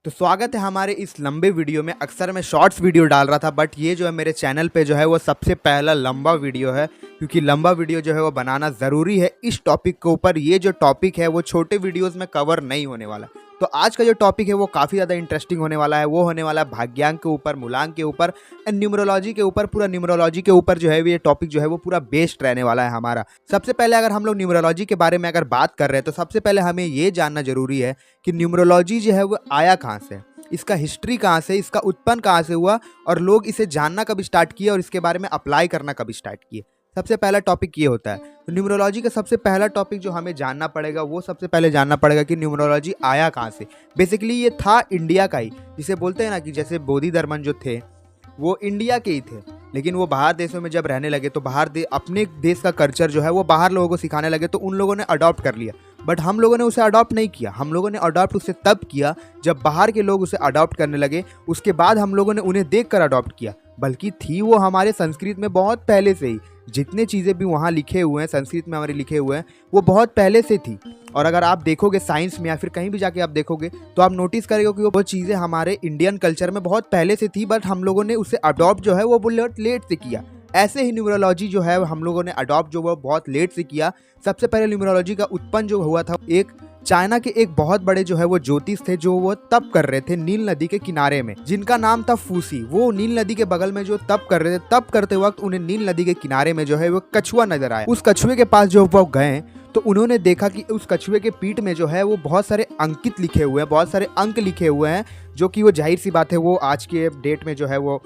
तो स्वागत है हमारे इस लंबे वीडियो में। अक्सर मैं शॉर्ट्स वीडियो डाल रहा था, बट ये जो है मेरे चैनल पे जो है वो सबसे पहला लंबा वीडियो है, क्योंकि लंबा वीडियो जो है वो बनाना ज़रूरी है इस टॉपिक के ऊपर। ये जो टॉपिक है वो छोटे वीडियोस में कवर नहीं होने वाला। तो आज का जो टॉपिक है वो काफ़ी ज़्यादा इंटरेस्टिंग होने वाला है। वो होने वाला है भाग्यांक के ऊपर, मूलांक के ऊपर एंड न्यूमरोलॉजी के ऊपर। पूरा न्यूमरोलॉजी के ऊपर जो है ये टॉपिक जो है वो पूरा बेस्ड रहने वाला है हमारा। सबसे पहले अगर हम लोग न्यूमरोलॉजी के बारे में अगर बात कर रहे हैं तो सबसे पहले हमें ये जानना जरूरी है कि न्यूमरोलॉजी जो है वो आया कहाँ से, इसका हिस्ट्री कहाँ से, इसका उत्पन्न कहाँ से हुआ और लोग इसे जानना कब स्टार्ट किए और इसके बारे में अप्लाई करना कब स्टार्ट किए। सबसे पहला टॉपिक ये होता है। तो न्यूमरोलॉजी का सबसे पहला टॉपिक जो हमें जानना पड़ेगा वो सबसे पहले जानना पड़ेगा कि न्यूमरोलॉजी आया कहाँ से। बेसिकली ये था इंडिया का ही, जिसे बोलते हैं ना कि जैसे बोधिधर्मन जो थे वो इंडिया के ही थे, लेकिन वो बाहर देशों में जब रहने लगे तो अपने देश का कल्चर जो है वो बाहर लोगों को सिखाने लगे, तो उन लोगों ने अडॉप्ट कर लिया। बट हम लोगों ने उसे अडॉप्ट नहीं किया। हम लोगों ने अडॉप्ट उसे तब किया जब बाहर के लोग उसे अडॉप्ट करने लगे। उसके बाद हम लोगों ने उन्हें देखकर अडॉप्ट किया, बल्कि थी वो हमारे संस्कृत में बहुत पहले से ही। जितने चीज़ें भी वहाँ लिखे हुए हैं, संस्कृत में हमारे लिखे हुए हैं, वो बहुत पहले से थी। और अगर आप देखोगे साइंस में या फिर कहीं भी जाके आप देखोगे तो आप नोटिस करेंगे कि वो चीज़ें हमारे इंडियन कल्चर में बहुत पहले से थी, बट हम लोगों ने उसे अडॉप्ट जो है वो बहुत लेट से किया। ऐसे ही न्यूमरोलॉजी जो है हम लोगों ने अडॉप्ट जो वो बहुत लेट से किया। सबसे पहले न्यूमरोलॉजी का उत्पन्न जो हुआ था, एक चाइना के एक बहुत बड़े जो है वो ज्योतिष थे, जो वो तप कर रहे थे नील नदी के किनारे में, जिनका नाम था फूसी। वो नील नदी के बगल में जो तप कर रहे थे, तप करते वक्त उन्हें नील नदी के किनारे में जो है वो कछुआ नजर आया। उस कछुए के पास जो वो गए तो उन्होंने देखा कि उस कछुए के पीठ में जो है वो बहुत सारे अंकित लिखे हुए हैं, बहुत सारे अंक लिखे हुए हैं, जो कि वो जाहिर सी बात है वो आज के डेट में जो है वो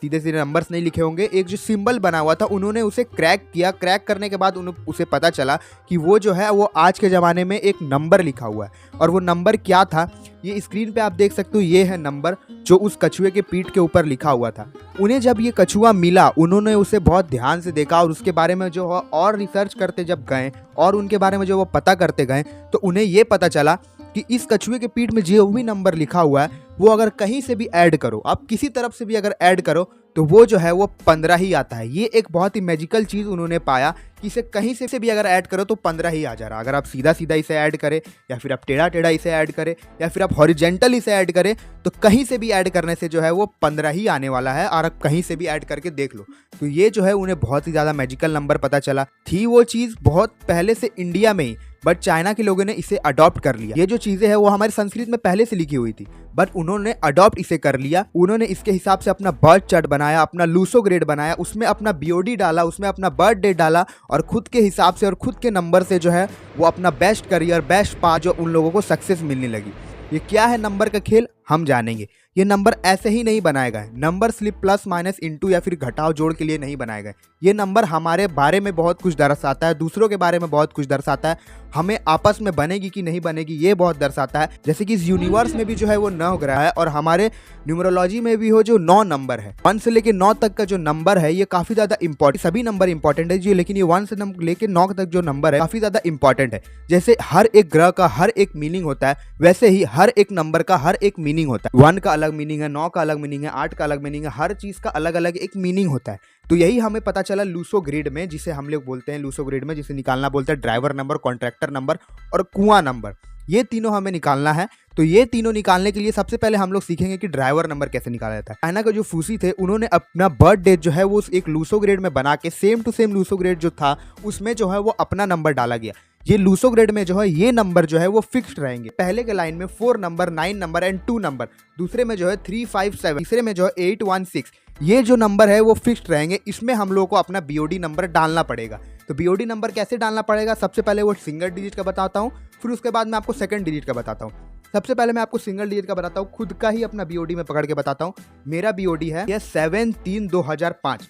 सीधे सीधे नंबर्स नहीं लिखे होंगे। एक जो सिंबल बना हुआ था उन्होंने उसे क्रैक किया। क्रैक करने के बाद उसे पता चला कि वो जो है वो आज के ज़माने में एक नंबर लिखा हुआ है। और वो नंबर क्या था, ये स्क्रीन पे आप देख सकते हो। ये है नंबर जो उस कछुए के पीठ के ऊपर लिखा हुआ था। उन्हें जब ये कछुआ मिला उन्होंने उसे बहुत ध्यान से देखा और उसके बारे में जो और रिसर्च करते जब गए और उनके बारे में जो वो पता करते गए तो उन्हें ये पता चला कि इस कछुए के पीठ में जो भी नंबर लिखा हुआ है वो अगर कहीं से भी ऐड करो, आप किसी तरफ से भी अगर ऐड करो तो वो जो है वो 15 ही आता है। ये एक बहुत ही मैजिकल चीज़ उन्होंने पाया कि इसे कहीं से भी अगर ऐड करो तो 15 ही आ जा रहा। अगर आप सीधा सीधा इसे ऐड करें या फिर आप टेढ़ा टेढ़ा इसे ऐड करें या फिर आप हॉरिजेंटल इसे ऐड करें तो कहीं से भी ऐड करने से जो है वो 15 ही आने वाला है। और आप कहीं से भी ऐड करके देख लो। तो ये जो है उन्हें बहुत ही ज़्यादा मैजिकल नंबर पता चला। थी वो चीज़ बहुत पहले से इंडिया में ही, बट चाइना के लोगों ने इसे अडॉप्ट कर लिया। ये जो चीज़ें हैं वो हमारे संस्कृत में पहले से लिखी हुई थी, बट उन्होंने अडॉप्ट इसे कर लिया। उन्होंने इसके हिसाब से अपना बर्थ चार्ट बनाया, अपना लूसो ग्रेड बनाया, उसमें अपना बीओडी डाला, उसमें अपना बर्थ डेट डाला और खुद के हिसाब से और खुद के नंबर से जो है वो अपना बेस्ट करियर, बेस्ट पाथ जो उन लोगों को सक्सेस मिलने लगी। ये क्या है नंबर का खेल, हम जानेंगे। ये नंबर ऐसे ही नहीं बनाए गए। Number slip plus minus into या फिर घटाव जोड़ के लिए नहीं बनाए गए। ये नंबर हमारे बारे में बहुत कुछ दर्शाता है, दूसरों के बारे में बहुत कुछ दर्शाता है, हमें आपस में बनेगी कि नहीं बनेगी ये बहुत दर्शाता है। जैसे कि इस यूनिवर्स में भी जो है वो 9 ग्रह है और हमारे न्यूमरोलॉजी में भी हो जो 9 नंबर है। 1 से लेकर 9 तक का जो नंबर है ये काफ़ी ज़्यादा इंपॉर्टेंट, सभी नंबर इंपॉर्टेंट है जी, लेकिन ये 1 से लेकर 9 तक जो नंबर है काफ़ी ज़्यादा इंपॉर्टेंट है। जैसे हर एक ग्रह का हर एक मीनिंग होता है, वैसे ही हर एक नंबर का हर एक मीनिंग होता है। 1 का अलग मीनिंग है, 9 का अलग मीनिंग है, 8 का अलग मीनिंग है, हर चीज़ का अलग अलग एक मीनिंग होता है। तो यही हमें पता चला लूसो ग्रिड में, जिसे हम लोग बोलते हैं लूसो ग्रिड में, जिसे निकालना बोलते हैं ड्राइवर नंबर, कॉन्ट्रैक्टर नंबर और कुआं नंबर। ये तीनों हमें निकालना है। तो ये तीनों निकालने के लिए सबसे पहले हम लोग सीखेंगे कि ड्राइवर नंबर कैसे निकाला जाता है। चाइना का जो फूसी थे उन्होंने अपना बर्थ डेट जो है वो एक लूसो ग्रेड में बना के सेम टू सेम लूसो ग्रेड जो था उसमें जो है वो अपना नंबर डाला गया। ये लूसो ग्रेड में जो है ये नंबर जो है वो फिक्स्ड रहेंगे। पहले के लाइन में 4 नंबर, 9 नंबर एंड 2 नंबर, दूसरे में जो है 3, 5, 7, तीसरे में जो है 8, 1, 6, ये जो नंबर है वो फिक्स्ड रहेंगे। इसमें हम लोगों को अपना बीओडी नंबर डालना पड़ेगा। तो बीओडी नंबर कैसे डालना पड़ेगा, सबसे पहले वो सिंगल डिजिट का बताता हूँ, फिर उसके बाद मैं आपको सेकंड डिजिट का बताता हूँ। सबसे पहले मैं आपको सिंगल डिजिट का बताता हूँ, खुद का ही अपना बीओडी में पकड़ के बताता हूँ। मेरा बीओडी है ये 7/3/2005,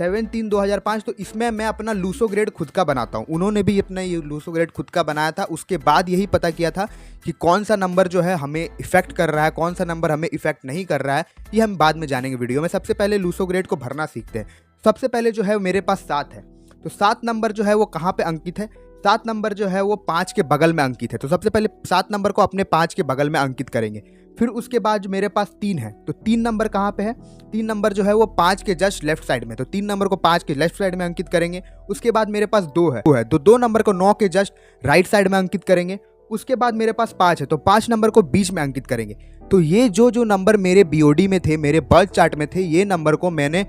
7/3/2005। तो इसमें मैं अपना लूसो ग्रेड खुद का बनाता हूँ। उन्होंने भी अपना ये लूसो ग्रेड खुद का बनाया था। उसके बाद यही पता किया था कि कौन सा नंबर जो है हमें इफेक्ट कर रहा है, कौन सा नंबर हमें इफेक्ट नहीं कर रहा है, ये हम बाद में जानेंगे वीडियो में। सबसे पहले लूसो ग्रेड को भरना सीखते हैं। सबसे पहले जो है मेरे पास 7 है, तो 7 नंबर जो है वो कहाँ पे अंकित है, 7 नंबर जो है वो 5 के बगल में अंकित है। तो सबसे पहले 7 नंबर को अपने 5 के बगल में अंकित करेंगे। फिर उसके बाद मेरे पास 3 है, तो 3 नंबर कहाँ पे है, 3 नंबर जो है वो 5 के जस्ट लेफ्ट साइड में, तो 3 नंबर को 5 के लेफ्ट साइड में अंकित करेंगे। उसके बाद मेरे पास 2 है, तो 2 नंबर को 9 के जस्ट राइट साइड में अंकित करेंगे। उसके बाद मेरे पास 5 है, तो 5 नंबर को बीच में अंकित करेंगे। तो ये जो नंबर मेरे बीओडी में थे, मेरे बर्थ चार्ट में थे, ये नंबर को मैंने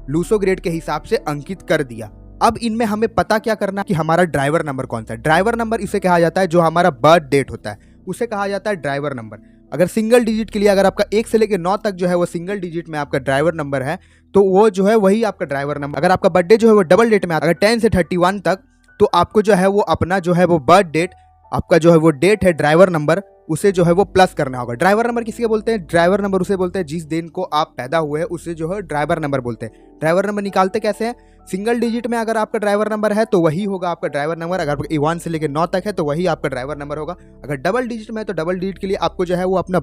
लूसो ग्रेड के हिसाब से अंकित कर दिया। अब इनमें हमें पता क्या करना कि हमारा ड्राइवर नंबर कौन सा है। ड्राइवर नंबर इसे कहा जाता है जो हमारा बर्थ डेट होता है, उसे कहा जाता है ड्राइवर नंबर। अगर सिंगल डिजिट के लिए अगर आपका 1 से लेकर 9 तक जो है वो सिंगल डिजिट में आपका ड्राइवर नंबर है, तो वो जो है वही आपका ड्राइवर नंबर। अगर आपका बर्थडे जो है वो डबल डेट में आता है, अगर 10 से 31 तक, तो आपको जो है वो अपना जो है वो बर्थ डेट, आपका जो है वो डेट है ड्राइवर नंबर, उसे जो है वो प्लस करना होगा। ड्राइवर नंबर किसके बोलते हैं? ड्राइवर नंबर उसे बोलते हैं जिस दिन को आप पैदा हुए हैं, उसे जो है ड्राइवर नंबर बोलते हैं। ड्राइवर नंबर निकालते कैसे हैं? सिंगल डिजिट में अगर आपका ड्राइवर नंबर है तो वही होगा आपका ड्राइवर नंबर। अगर 1 से लेकर 9 तक है तो वही आपका ड्राइवर नंबर होगा। अगर डबल डिजिट में है तो डबल डिजिट के लिए आपको जो है वो अपना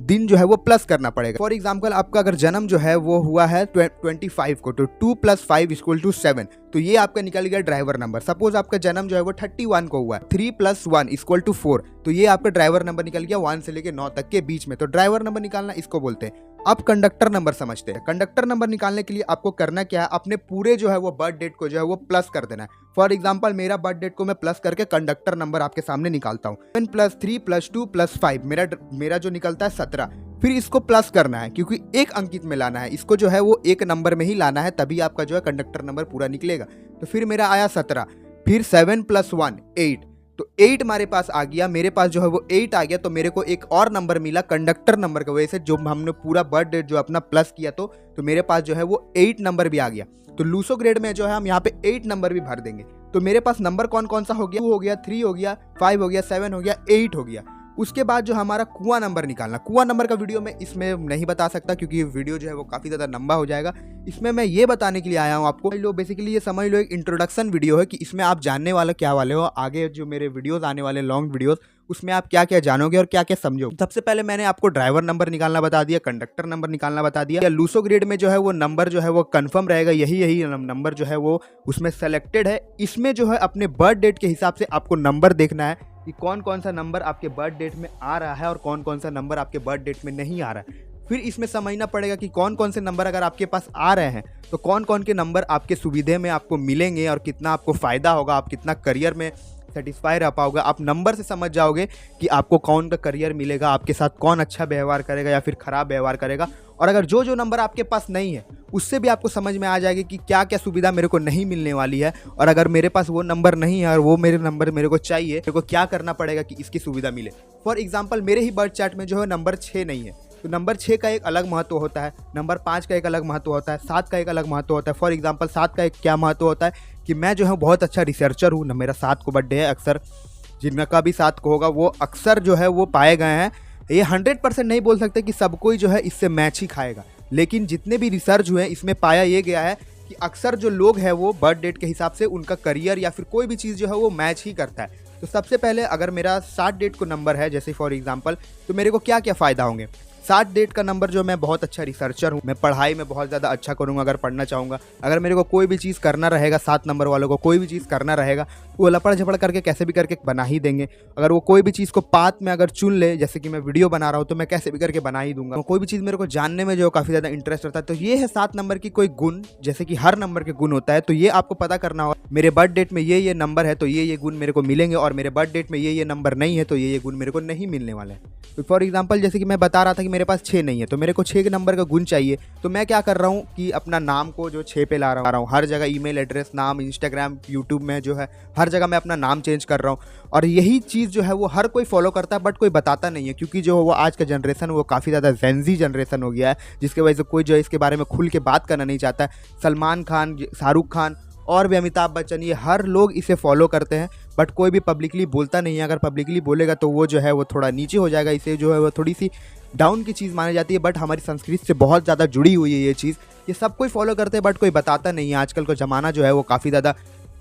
दिन जो है वो प्लस करना पड़ेगा। फॉर एग्जाम्पल आपका अगर जन्म जो है वो हुआ है 25 को, तो 2 + 5 = 7, तो ये आपका निकल गया ड्राइवर नंबर। सपोज आपका जन्म जो है वो 31 को हुआ है, 3 + 1 = 4, तो ये आपका ड्राइवर नंबर निकल गया 1 से लेकर 9 तक के बीच में। तो ड्राइवर नंबर निकालना इसको बोलते हैं। अब कंडक्टर नंबर समझते हैं। कंडक्टर नंबर निकालने के लिए आपको करना क्या है? अपने पूरे जो है वो बर्थ डेट को जो है वो प्लस कर देना है। फॉर एग्जांपल मेरा बर्थ डेट को मैं प्लस करके कंडक्टर नंबर आपके सामने निकालता हूँ। 7 + 3 + 2 + 5 मेरा जो निकलता है 17। फिर इसको प्लस करना है क्योंकि एक अंकित में लाना है, इसको जो है वो एक नंबर में ही लाना है, तभी आपका जो है कंडक्टर नंबर पूरा निकलेगा। तो फिर मेरा आया 17, फिर 7 + 1 8, तो 8 हमारे पास आ गया। मेरे पास जो है वो 8 आ गया, तो मेरे को एक और नंबर मिला कंडक्टर नंबर की वजह से, जो हमने पूरा बर्थ डेट जो अपना प्लस किया, तो मेरे पास जो है वो 8 नंबर भी आ गया। तो लूसो ग्रेड में जो है हम यहाँ पे 8 नंबर भी भर देंगे। तो मेरे पास नंबर कौन कौन सा हो गया? 2 हो गया, 3 हो गया, 5 हो गया, 7 हो गया, 8 हो गया। उसके बाद जो हमारा कुआं नंबर निकालना, कुआं नंबर का वीडियो मैं इसमें नहीं बता सकता क्योंकि ये वीडियो जो है वो काफ़ी ज़्यादा लंबा हो जाएगा। इसमें मैं ये बताने के लिए आया हूँ आपको, लो बेसिकली ये समझ लो एक इंट्रोडक्शन वीडियो है कि इसमें आप जानने वाले क्या वाले हो, आगे जो मेरे वीडियोस आने वाले लॉन्ग वीडियोस, उसमें आप क्या क्या जानोगे और क्या क्या समझोगे। सबसे पहले मैंने आपको ड्राइवर नंबर निकालना बता दिया, कंडक्टर नंबर निकालना बता दिया। या लूसो ग्रेड में जो है वो नंबर जो है वो कंफर्म रहेगा, यही नंबर जो है वो उसमें सेलेक्टेड है। इसमें जो है अपने बर्थ डेट के हिसाब से आपको नंबर देखना है कि कौन कौन सा नंबर आपके बर्थ डेट में आ रहा है और कौन कौन सा नंबर आपके बर्थ डेट में नहीं आ रहा है। फिर इसमें समझना पड़ेगा कि कौन कौन से नंबर अगर आपके पास आ रहे हैं तो कौन कौन के नंबर आपके सुविधे में आपको मिलेंगे और कितना आपको फ़ायदा होगा, आप कितना करियर में सेटिस्फाई रह पाओगे। आप नंबर से समझ जाओगे कि आपको कौन का करियर मिलेगा, आपके साथ कौन अच्छा व्यवहार करेगा या फिर खराब व्यवहार करेगा। और अगर जो नंबर आपके पास नहीं है उससे भी आपको समझ में आ जाएगी कि क्या क्या सुविधा मेरे को नहीं मिलने वाली है, और अगर मेरे पास वो नंबर नहीं है और वो मेरे नंबर मेरे को चाहिए, मेरे को क्या करना पड़ेगा कि इसकी सुविधा मिले। फॉर एग्जाम्पल मेरे ही बर्थ चार्ट में जो है नंबर 6 नहीं है, तो नंबर 6 का एक अलग महत्व होता है, नंबर 5 का एक अलग महत्व होता है, 7 का एक अलग महत्व होता है। फॉर एग्जाम्पल 7 का एक क्या महत्व होता है कि मैं जो है बहुत अच्छा रिसर्चर हूँ, मेरा 7 को बर्थडे है। अक्सर जिनका भी 7 को होगा वो अक्सर जो है वो पाए गए हैं। ये 100% नहीं बोल सकते कि सब कोई जो है इससे मैच ही खाएगा, लेकिन जितने भी रिसर्च हुए इसमें पाया ये गया है कि अक्सर जो लोग हैं वो बर्थ डेट के हिसाब से उनका करियर या फिर कोई भी चीज़ जो है वो मैच ही करता है। तो सबसे पहले अगर मेरा 7 डेट को नंबर है जैसे फॉर एग्जांपल, तो मेरे को क्या क्या फ़ायदा होंगे। 7 डेट का नंबर जो, मैं बहुत अच्छा रिसर्चर हूँ, मैं पढ़ाई में बहुत ज़्यादा अच्छा करूँगा अगर पढ़ना चाहूँगा। अगर मेरे को कोई भी चीज़ करना रहेगा, 7 नंबर वालों को कोई भी चीज़ करना रहेगा वो लपड़ झपड़ करके कैसे भी करके बना ही देंगे। अगर वो कोई भी चीज़ को पात में अगर चुन ले, जैसे कि मैं वीडियो बना रहा हूँ तो मैं कैसे भी करके बना ही दूंगा। कोई भी चीज़ मेरे को जानने में जो काफ़ी ज़्यादा इंटरेस्ट रहता है, तो ये है 7 नंबर की कोई गुण। जैसे कि हर नंबर के गुण होता है, तो ये आपको पता करना होगा मेरे बर्थ डेट में ये नंबर है तो ये गुण मेरे को मिलेंगे, और मेरे बर्थ डेट में ये नंबर नहीं है तो ये गुण मेरे को नहीं मिलने वाले हैं। तो फॉर एग्जाम्पल जैसे कि मैं बता रहा था कि मेरे पास 6 नहीं है, तो मेरे को 6 नंबर का गुण चाहिए। तो मैं क्या कर रहा हूँ कि अपना नाम को जो 6 पे ला रहा हूँ, हर जगह ईमेल एड्रेस, नाम, इंस्टाग्राम, यूट्यूब में जो है हर जगह मैं अपना नाम चेंज कर रहा हूँ। और यही चीज़ जो है वो हर कोई फॉलो करता है बट कोई बताता नहीं है, क्योंकि जो वो आज का जनरेशन वो काफ़ी ज़्यादा जेनजी जनरेशन हो गया है, जिसकी वजह से कोई जो है इसके बारे में खुल के बात करना नहीं चाहता है। सलमान खान, शाहरुख खान और भी अमिताभ बच्चन, ये हर लोग इसे फॉलो करते हैं बट कोई भी पब्लिकली बोलता नहीं है। अगर पब्लिकली बोलेगा तो वो जो है वो थोड़ा नीचे हो जाएगा, इसे जो है वो थोड़ी सी डाउन की चीज़ मानी जाती है। बट हमारी संस्कृति से बहुत ज़्यादा जुड़ी हुई है ये चीज़, ये सब कोई फॉलो करते हैं बट कोई बताता नहीं है। आजकल का ज़माना जो है वो काफ़ी ज़्यादा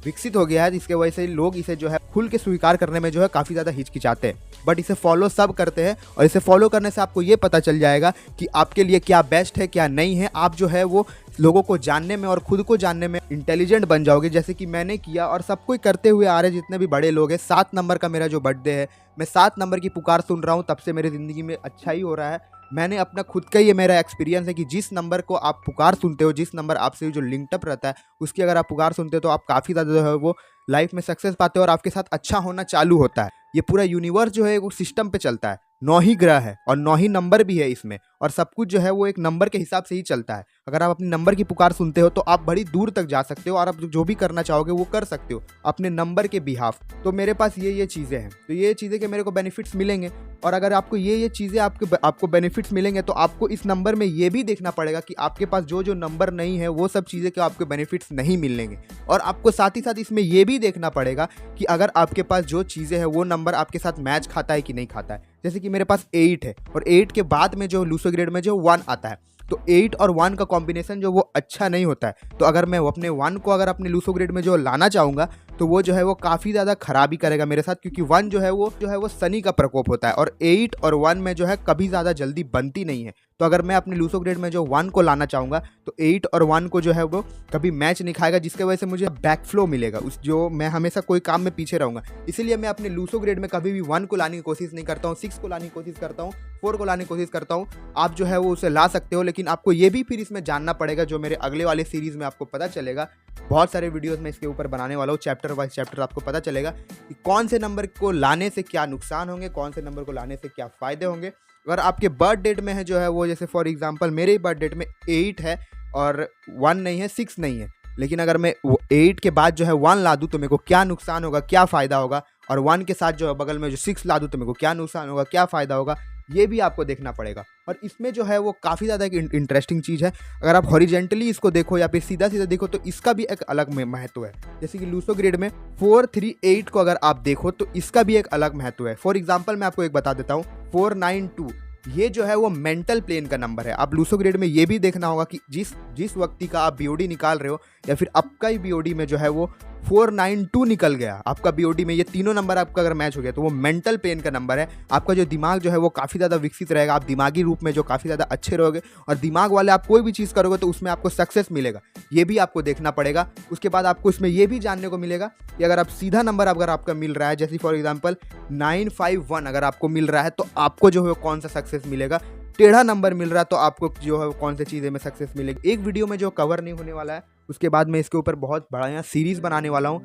विकसित हो गया है, जिसके वजह से लोग इसे जो है खुल के स्वीकार करने में जो है काफ़ी ज़्यादा हिचकिचाते हैं, बट इसे फॉलो सब करते हैं। और इसे फॉलो करने से आपको ये पता चल जाएगा कि आपके लिए क्या बेस्ट है क्या नहीं है। आप जो है वो लोगों को जानने में और खुद को जानने में इंटेलिजेंट बन जाओगे, जैसे कि मैंने किया और सब कोई करते हुए आ रहे जितने भी बड़े लोग हैं। 7 नंबर का मेरा जो बर्थडे है, मैं 7 नंबर की पुकार सुन रहा हूँ, तब से मेरी ज़िंदगी में अच्छा ही हो रहा है। मैंने अपना खुद का ये मेरा एक्सपीरियंस है कि जिस नंबर को आप पुकार सुनते हो, जिस नंबर आपसे जो लिंकअप रहता है, उसकी अगर आप पुकार सुनते हो तो आप काफ़ी ज़्यादा जो है वो लाइफ में सक्सेस पाते हो और आपके साथ अच्छा होना चालू होता है। ये पूरा यूनिवर्स जो है वो सिस्टम पे चलता है, 9 ही ग्रह है और 9 ही नंबर भी है इसमें, और सब कुछ जो है वो एक नंबर के हिसाब से ही चलता है। अगर आप अपने नंबर की पुकार सुनते हो तो आप बड़ी दूर तक जा सकते हो और आप जो भी करना चाहोगे वो कर सकते हो अपने नंबर के बिहाफ। तो मेरे पास ये चीज़ें हैं, तो ये चीज़ें के मेरे को बेनिफिट्स मिलेंगे। और अगर आपको ये चीज़ें आपको बेनिफिट्स मिलेंगे तो आपको इस नंबर में ये भी देखना पड़ेगा कि आपके पास जो नंबर नहीं है वो सब चीज़ें के आपको बेनिफिट्स नहीं मिलेंगे। और आपको साथ ही साथ इसमें ये भी देखना पड़ेगा कि अगर आपके पास जो चीज़ें हैं वो नंबर आपके साथ मैच खाता है कि नहीं खाता है। जैसे कि मेरे पास 8 है और 8 के बाद में जो लूसो ग्रेड में जो 1 आता है, तो 8 और 1 का कॉम्बिनेशन जो वो अच्छा नहीं होता है। तो अगर मैं अपने 1 को अगर अपने लूसो ग्रेड में जो लाना चाहूँगा तो वो जो है वो काफ़ी ज़्यादा खराबी करेगा मेरे साथ, क्योंकि 1 जो है वो शनि का प्रकोप होता है और 8 और 1 में जो है कभी ज़्यादा जल्दी बनती नहीं है। तो अगर मैं अपने लूसो ग्रेड में जो 1 को लाना चाहूँगा तो 8 और 1 को जो है वो कभी मैच नहीं खाएगा, जिसके वजह से मुझे बैकफ्लो मिलेगा, उस जो मैं हमेशा कोई काम में पीछे रहूँगा। इसीलिए मैं अपने लूसो ग्रेड में कभी भी 1 को लाने की कोशिश नहीं करता हूँ, 6 को लाने की कोशिश करता हूँ, 4 को लाने की कोशिश करता हूँ। आप जो है वो उसे ला सकते हो, लेकिन आपको ये भी फिर इसमें जानना पड़ेगा, जो मेरे अगले वाले सीरीज़ में आपको पता चलेगा। बहुत सारे वीडियोज़ में इसके ऊपर बनाने वाला हूँ, चैप्टर वाइज चैप्टर आपको पता चलेगा कि कौन से नंबर को लाने से क्या नुकसान होंगे, कौन से नंबर को लाने से क्या फ़ायदे होंगे। अगर आपके बर्थ डेट में है जो है वो, जैसे फॉर एग्जांपल मेरे बर्थ डेट में 8 है और 1 नहीं है, 6 नहीं है, लेकिन अगर मैं वो 8 के बाद जो है 1 ला दूँ तो मेरे को क्या नुकसान होगा, क्या फ़ायदा होगा, और 1 के साथ जो है बगल में जो 6 ला दूँ तो मेरे को क्या नुकसान होगा, क्या फ़ायदा होगा, ये भी आपको देखना पड़ेगा। और इसमें जो है वो काफ़ी ज़्यादा एक इंटरेस्टिंग चीज़ है। अगर आप हॉरिजेंटली इसको देखो या फिर सीधा सीधा देखो तो इसका भी एक अलग महत्व है। जैसे कि लूसो ग्रेड में 438 को अगर आप देखो तो इसका भी एक अलग महत्व है। फॉर एग्जाम्पल मैं आपको एक बता देता हूँ, 492 ये जो है वो मेंटल प्लेन का नंबर है। आप लूसो ग्रेड में ये भी देखना होगा कि जिस व्यक्ति का आप बीओडी निकाल रहे हो या फिर आपका ही बीओडी में जो है वो 492 निकल गया, आपका बीओडी में ये तीनों नंबर आपका अगर मैच हो गया तो वो मेंटल प्लेन का नंबर है। आपका जो दिमाग जो है वो काफ़ी ज़्यादा विकसित रहेगा, आप दिमागी रूप में जो काफ़ी ज़्यादा अच्छे रहोगे और दिमाग वाले आप कोई भी चीज़ करोगे तो उसमें आपको सक्सेस मिलेगा, ये भी आपको देखना पड़ेगा। उसके बाद आपको इसमें ये भी जानने को मिलेगा कि अगर आप सीधा नंबर अगर आपका मिल रहा है, जैसे फॉर एग्जाम्पल 951 अगर आपको मिल रहा है तो आपको जो है कौन सा सक्सेस मिलेगा, टेढ़ा नंबर मिल रहा है तो आपको जो है कौन सी चीज़ें में सक्सेस मिलेगी। एक वीडियो में जो कवर नहीं होने वाला है, उसके बाद मैं इसके ऊपर बहुत बड़ा यहाँ सीरीज बनाने वाला हूँ।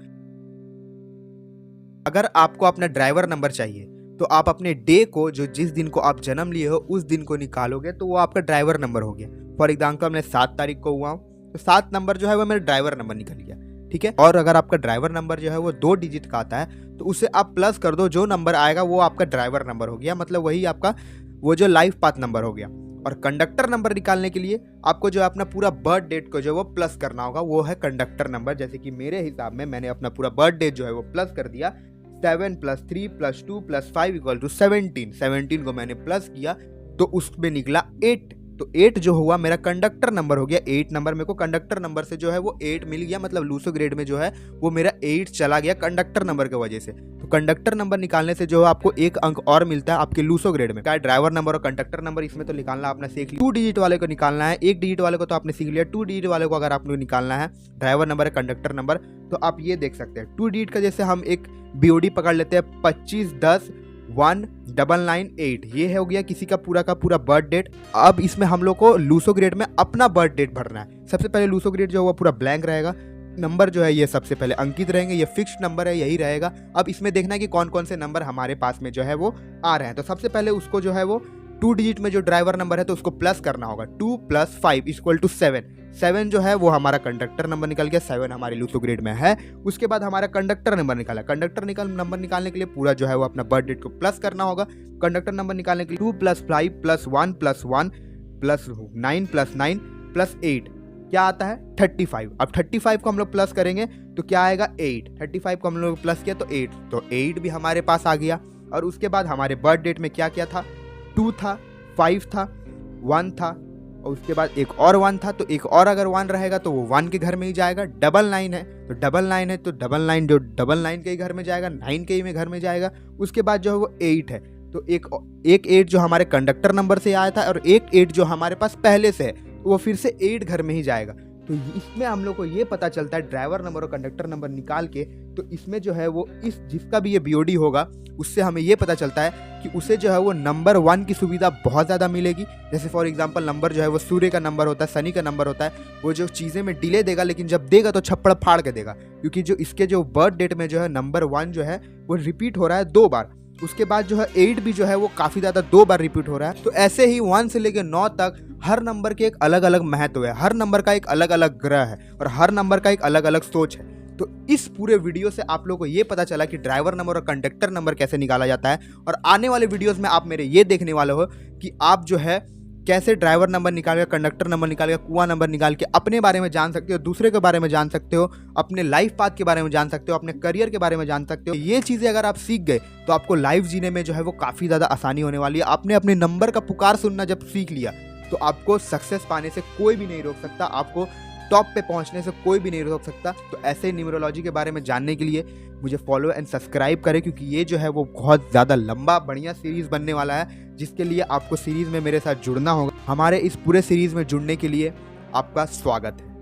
अगर आपको अपना ड्राइवर नंबर चाहिए तो आप अपने डे को, जो जिस दिन को आप जन्म लिए हो उस दिन को निकालोगे तो वो आपका ड्राइवर नंबर हो गया। फॉर एग्जाम्पल मैं 7 तारीख को हुआ हूँ तो 7 नंबर जो है वो मेरा ड्राइवर नंबर निकल गया, ठीक है। और अगर आपका ड्राइवर नंबर जो है वो 2 डिजिट का आता है तो उसे आप प्लस कर दो, जो नंबर आएगा वो आपका ड्राइवर नंबर हो गया, मतलब वही आपका वो जो लाइफ पाथ नंबर हो गया। और कंडक्टर नंबर निकालने के लिए आपको जो अपना पूरा बर्थ डेट को जो वो प्लस करना होगा, वो है कंडक्टर नंबर। जैसे कि मेरे हिसाब में मैंने अपना पूरा बर्थ डेट जो है वो प्लस कर दिया, 7 + 3 + 2 + 5 = 17। 17 को मैंने प्लस किया तो उसमें निकला 8, तो 8 जो हुआ मेरा कंडक्टर नंबर हो गया। 8 नंबर मेरे को कंडक्टर नंबर से जो है वो 8 मिल गया, मतलब लूसो ग्रेड में जो है वो मेरा 8 चला गया कंडक्टर नंबर की वजह से। तो कंडक्टर नंबर निकालने से जो है आपको 1 अंक और मिलता है आपके लूसो ग्रेड में। क्या ड्राइवर नंबर और कंडक्टर नंबर इसमें तो निकालना आपने सीख लिया। 2 डिजिट वाले को निकालना है, 1 डिजिट वाले को तो आपने सीख लिया, 2 डिजिट वाले को अगर आपको निकालना है ड्राइवर नंबर है कंडक्टर नंबर, तो आप ये देख सकते हैं 2 डिजिट का। जैसे हम एक बीओडी पकड़ लेते हैं 25 10 1998, ये हो गया किसी का पूरा बर्थ डेट। अब इसमें हम लोग को लूसो ग्रेड में अपना बर्थ डेट भरना है। सबसे पहले लूसो ग्रेड जो है वो पूरा ब्लैंक रहेगा, नंबर जो है ये सबसे पहले अंकित रहेंगे, ये फिक्स्ड नंबर है यही रहेगा। अब इसमें देखना है कि कौन कौन से नंबर हमारे पास में जो है वो आ रहे हैं। तो सबसे पहले उसको जो है वो 2 डिजिट में जो ड्राइवर नंबर है तो उसको प्लस करना होगा, 2 + 5 = 7। 7 जो है वो हमारा कंडक्टर नंबर निकल गया, 7 हमारे लूसो ग्रेड में है। उसके बाद हमारा कंडक्टर नंबर निकाला, नंबर निकालने के लिए पूरा जो है वो अपना बर्थ डेट को प्लस करना होगा। कंडक्टर नंबर निकालने के लिए 2 + 5 + 1 + 1 + 9 + 9 + 8 क्या आता है 35। अब 35 को हम लोग प्लस करेंगे तो क्या आएगा 8। 35 को हम लोग प्लस किया तो 8, तो 8 भी हमारे पास आ गया। और उसके बाद हमारे बर्थ डेट में क्या क्या था, 2 था, 5 था, 1 था, और उसके बाद एक और 1 था। तो एक और अगर 1 रहेगा तो वो 1 के घर में ही जाएगा। 99 है तो 99 है तो 99 जो 99 के ही घर में जाएगा, 9 के ही में घर में जाएगा। उसके बाद जो है वो 8 है तो एक 8 जो हमारे कंडक्टर नंबर से आया था और एक 8 जो हमारे पास पहले से है तो वो फिर से 8 घर में ही जाएगा। तो इसमें हम लोग को ये पता चलता है ड्राइवर नंबर और कंडक्टर नंबर निकाल के, तो इसमें जो है वो इस जिसका भी ये बीओडी होगा उससे हमें ये पता चलता है कि उसे जो है वो नंबर 1 की सुविधा बहुत ज़्यादा मिलेगी। जैसे फॉर एग्जांपल नंबर जो है वो सूर्य का नंबर होता है, शनि का नंबर होता है, वो जो चीज़ें में डिले देगा लेकिन जब देगा तो छप्पड़ फाड़ के देगा, क्योंकि जो इसके जो बर्थ डेट में जो है नंबर 1 जो है वो रिपीट हो रहा है 2 बार। उसके बाद जो है 8 भी जो है वो काफ़ी ज़्यादा 2 बार रिपीट हो रहा है। तो ऐसे ही 1 से लेकर 9 तक हर नंबर के एक अलग अलग महत्व है, हर नंबर का एक अलग अलग ग्रह है और हर नंबर का एक अलग अलग सोच है। तो इस पूरे वीडियो से आप लोगों को ये पता चला कि ड्राइवर नंबर और कंडक्टर नंबर कैसे निकाला जाता है, और आने वाले वीडियोस में आप मेरे ये देखने वाले हो कि आप जो है कैसे ड्राइवर नंबर निकाल के, कंडक्टर नंबर निकाल के, कुआं नंबर निकाल के अपने बारे में जान सकते हो, दूसरे के बारे में जान सकते हो, अपने लाइफ पाथ के बारे में जान सकते हो, अपने करियर के बारे में जान सकते हो। ये चीज़ें अगर आप सीख गए तो आपको लाइफ जीने में जो है वो काफ़ी ज़्यादा आसानी होने वाली है। आपने अपने नंबर का पुकार सुनना जब सीख लिया तो आपको सक्सेस पाने से कोई भी नहीं रोक सकता, आपको टॉप पे पहुंचने से कोई भी नहीं रोक सकता। तो ऐसे न्यूमरोलॉजी के बारे में जानने के लिए मुझे फॉलो एंड सब्सक्राइब करें, क्योंकि ये जो है वो बहुत ज़्यादा लंबा बढ़िया सीरीज़ बनने वाला है, जिसके लिए आपको सीरीज़ में मेरे साथ जुड़ना होगा। हमारे इस पूरे सीरीज़ में जुड़ने के लिए आपका स्वागत है।